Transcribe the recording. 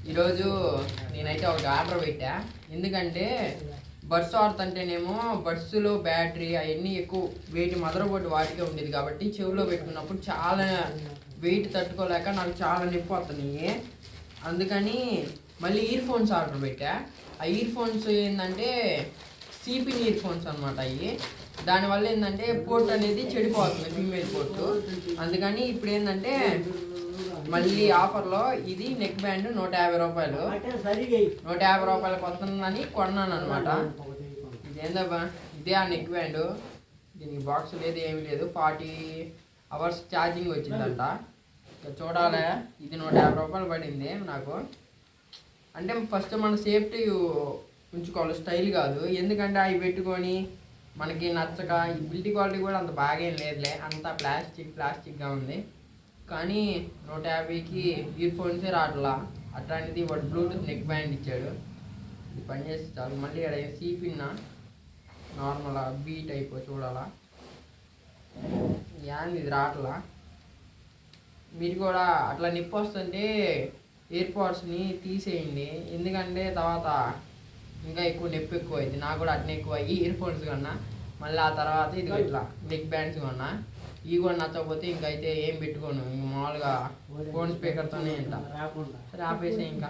ఈరోజు నేనైతే ఒక ఆర్డర్ పెట్టా. ఎందుకంటే బడ్స్ వాడుతుంటేనేమో బడ్స్లో బ్యాటరీ అవన్నీ ఎక్కువ వెయిట్ మదర్ బోర్డు వాటికే ఉండేది కాబట్టి చెవిలో పెట్టుకున్నప్పుడు చాలా వెయిట్ తట్టుకోలేక నాకు చాలా నొప్పి వస్తున్నాయి. అందుకని మళ్ళీ ఇయర్ ఫోన్స్ ఆర్డర్ పెట్టా. ఆ ఇయర్ ఫోన్స్ ఏంటంటే సిపిన్ ఇయర్ ఫోన్స్ అనమాట. అవి దానివల్ల ఏంటంటే పోర్ట్ అనేది చెడిపోతుంది, ఫీమేల్ పోర్టు. అందుకని ఇప్పుడు ఏంటంటే మళ్ళీ ఆఫర్లో ఇది నెక్ బ్యాండ్ 150 రూపాయలు, 150 రూపాయలకు వస్తుందని కొన్నాను అనమాట. ఇదేందబ్బా, ఇదే ఆ నెక్ బ్యాండ్. దీనికి బాక్స్ లేదు, ఏమి లేదు. 40 అవర్స్ ఛార్జింగ్ వచ్చిందంట. చూడాలి. ఇది 150 రూపాయలు పడింది నాకు. అంటే ఫస్ట్ మన సేఫ్టీ ఉంచుకోవాలి, స్టైల్ కాదు. ఎందుకంటే అవి పెట్టుకొని మనకి నచ్చక ఈ బిల్డ్ క్వాలిటీ కూడా అంత బాగేం లేదులే, అంతా ప్లాస్టిక్గా ఉంది. కానీ 150కి ఇయర్ ఫోన్సే రావట్లా. అట్లాంటిది వాడు బ్లూటూత్ నెక్ బ్యాండ్ ఇచ్చాడు. ఇది పనిచేస్తే చాలు. మళ్ళీ ఇక్కడ సిపిన్ నార్మల్ బీ టైప్ చూడాలా, ఏంది ఇది రావట్లా. మీరు కూడా అట్లా నొప్పి వస్తుంటే ఇయర్ పాడ్స్ని తీసేయండి. ఎందుకంటే తర్వాత ఇంకా ఎక్కువ నొప్పి ఎక్కువ అయింది. నాకు కూడా అట్నే ఎక్కువ అయ్యి ఇయర్ ఫోన్స్ కొన్నా. మళ్ళీ ఆ తర్వాత ఇది ఇట్లా నెక్ బ్యాండ్స్ కొన్నా. ఇవి కూడా నచ్చకపోతే ఇంకైతే ఏం పెట్టుకోను, ఇంక మామూలుగా ఫోన్ స్పీకర్తోనే ఉంటా. సరే ఆపేసే ఇంకా.